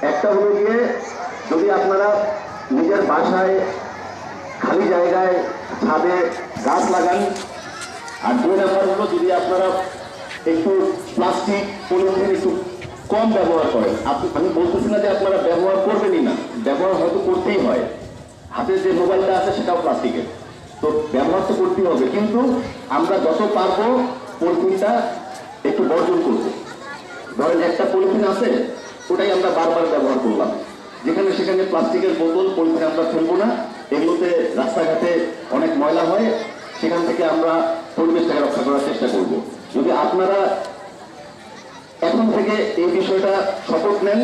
একটা হলো গিয়ে যদি আপনারা নিজের বাসায় খালি জায়গায় ছাদে গাছ লাগান, আর 2 নাম্বার হলো যদি আপনারা একটু প্লাস্টিক পলিথিন একটু কম ব্যবহার করেন। আমি বলতেছি না যে আপনারা ব্যবহার করবেনই না, ব্যবহার হয়তো করতেই হয়। হাতে যে মোবাইলটা আছে সেটাও প্লাস্টিকের, তো ব্যবহার তো করতেই হবে, কিন্তু আমরা যত পারবো পলিথিনটা একটু বর্জন করব। ধরেন একটা পলিথিন আছে, ওটাই আমরা বারবার ব্যবহার করলাম, যেখানে সেখানে প্লাস্টিকের বোতল পলিথিন আমরা ফেলবো না। এগুলোতে রাস্তাঘাটে অনেক ময়লা হয়, সেখান থেকে আমরা পরিবেশটাকে রক্ষা করার চেষ্টা করব। যদি আপনারা এখন থেকে এই বিষয়টা শপথ নেন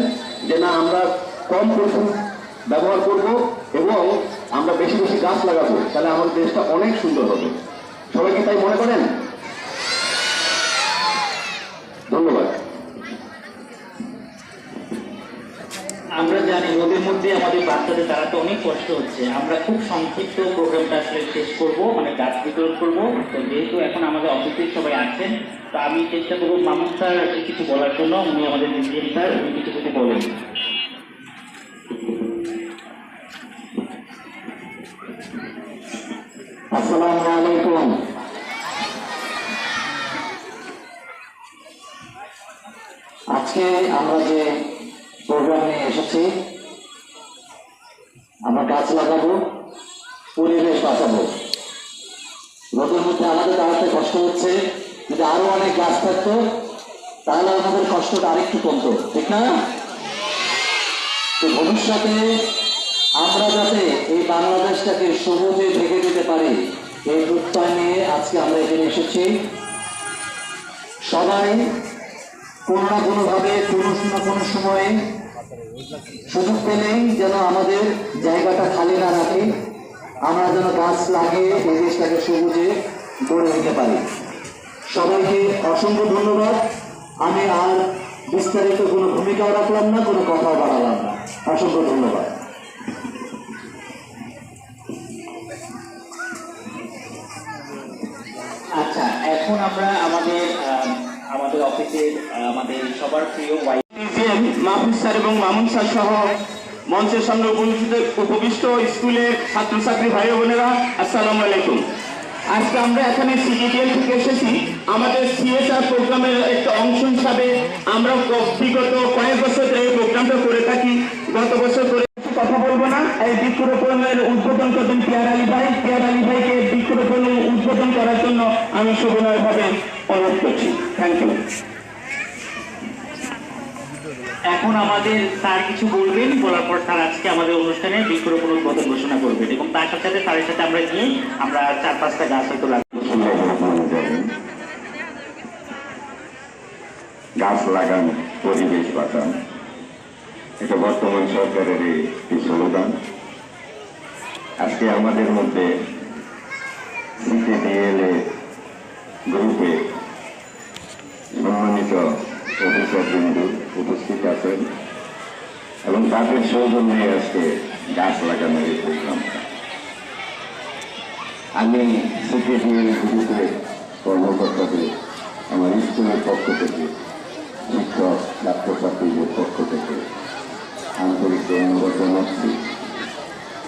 যে না আমরা কম পলিথিন ব্যবহার করব এবং আমরা বেশি বেশি গাছ লাগাবো, তাহলে আমাদের দেশটা অনেক সুন্দর হবে। সবাই কি তাই মনে করেন? ধন্যবাদ। আমরা জানি নদীর মধ্যে আমাদের বাচ্চাদের দাঁড়াতে অনেক কষ্ট হচ্ছে। আমরা খুব সংক্ষিপ্ত প্রোগ্রামটা আসলে শেষ করব, মানে গাছ বিতরণ করবো। তো যেহেতু এখন আমাদের অফিসে সবাই আছেন, তো আমি চেষ্টা করবো মামুন স্যার কিছু বলার জন্য। উনি আমাদের ডিজিএম স্যার, উনি কিছু কিছু বলেন। আসসালামু আলাইকুম। আজকে আমরা যে প্রোগ্রাম নিয়ে এসেছি, আমরা গাছ লাগাবো, পরিবেশ বাঁচাবো। রোদের মধ্যে আমাদের দাঁড়াতে কষ্ট হচ্ছে, যদি আরো অনেক গাছ থাকতো তাহলে আমাদের কষ্টটা আরেকটু কমতো, ঠিক না? তো ভবিষ্যতে আমরা যাতে এই বাংলাদেশটাকে সবুজে ঢেকে দিতে পারি, এই প্রত্যয় নিয়ে আজকে আমরা এখানে এসেছি। সবাই কোনো না কোনোভাবে কোনো না কোনো সময়ে সুযোগ পেলেই যেন আমাদের জায়গাটা খালি না রাখি, আমরা যেন গাছ লাগিয়ে এই দেশটাকে সবুজে গড়ে নিতে পারি। সবাইকে অসংখ্য ধন্যবাদ। আমি আর বিস্তারিত কোনো ভূমিকাও রাখলাম না, কোনো কথাও বাড়ালাম না। অসংখ্য ধন্যবাদ। আচ্ছা, এখন আমরা আমাদের অফিসের আমাদের সবার প্রিয় মাহফুজ স্যার এবং মামুন স্যার সহ মঞ্চের সামনে উপবিষ্ট স্কুলের ছাত্রছাত্রী ভাই বোনেরা, আসসালামু আলাইকুম। আজকে আমরা এখানে সিজিডিএল থেকে এসেছি। আমাদের সিএসআর প্রোগ্রামের একটা অংশ হিসাবে আমরা বিগত কয়েক বছর ধরে এই প্রোগ্রামটা করে থাকি। গত বছর করে কথা বলবো না, এই বৃক্ষরোপণের উদ্বোধন করবেন পিয়ার আলী ভাই। পিয়ার আলী ভাইকে বৃক্ষরোপণ উদ্বোধন করার জন্য আমি সবিনয়ভাবে অনুরোধ করছি। Thank you. এখন আমাদের স্যার কিছু বলবেন, বলার পর স্যার আজকে আমাদের অনুষ্ঠানে বৃক্ষরোপণ উদ্বোধন ঘোষণা করবেন এবং তার সাথে সাথে স্যারের সাথে আমরা গিয়ে আমরা 4-5টা গাছ হয়তো লাগাবো। গাছ লাগান, পরিবেশ বাঁচান, এটা বর্তমান সরকারের একটি স্লোগান। আজকে আমাদের মধ্যে সিকেডিএলএ গ্রুপে সম্মানিত অফিসারবৃন্দ উপস্থিত আছেন এবং তাদের সৌজন্যে আজকে গাছ লাগানোর এই প্রোগ্রামটা। আমি সিকেডিএল গ্রুপের কর্মকর্তাদের আমার স্কুলের পক্ষ থেকে, শিক্ষক ছাত্রছাত্রীদের পক্ষ থেকে আন্তরিক ধন্যবাদ জানাচ্ছি।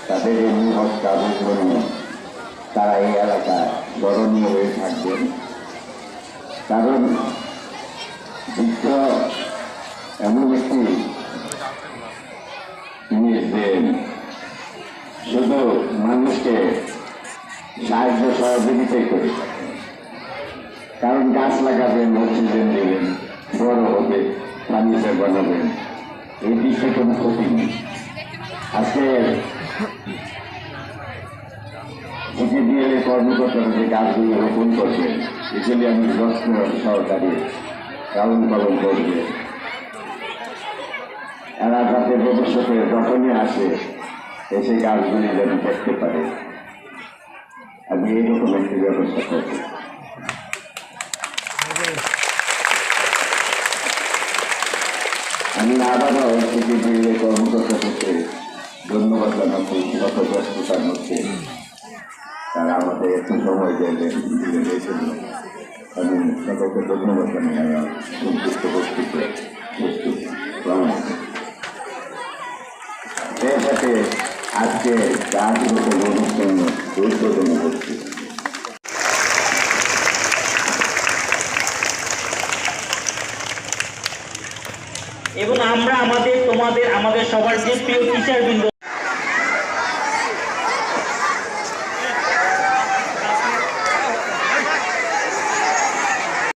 তাদের এই মহৎ কাজের জন্য তারা এই এলাকায় স্মরণীয় হয়ে থাকবেন। কারণ বৃক্ষ এমন একটি জিনিস যে শুধু মানুষকে সাহায্য সহযোগিতাই করে থাকে। কারণ গাছ লাগাবেন, অক্সিজেন দেবেন, বড় হবে, ফার্নিচার বানাবেন, এই বিষয়ে কোনো ক্ষতি নেই। আজকে সিকেডিএল কর্মকর্তারা যে গাছগুলো রোপণ করবেন, এগুলি আমি যত্ন সহকারে লালন পালন করবে। এরা যাতে ভবিষ্যতে যখনই আসে এসে গাছগুলি যেন দেখতে পারে, আমি এইরকম একটি ব্যবস্থা করব। আমি আবারও সিকেডিএল কর্মকর্তাদেরকে ধন্যবাদ জানাচ্ছি। যত ব্যস্ততার মধ্যে তারা আমাদের একটু সময় দিলেন এই জন্য আমি সকলকে ধন্যবাদ জানাই। সংক্ষিপ্ত বক্তব্য প্রস্তুত। আজকে গাছ রোপণ অনুষ্ঠানে উদ্বোধন করছি। এবং আমরা আমাদের তোমাদের আমাদের সবার যে প্রিয় টিচার বৃন্দ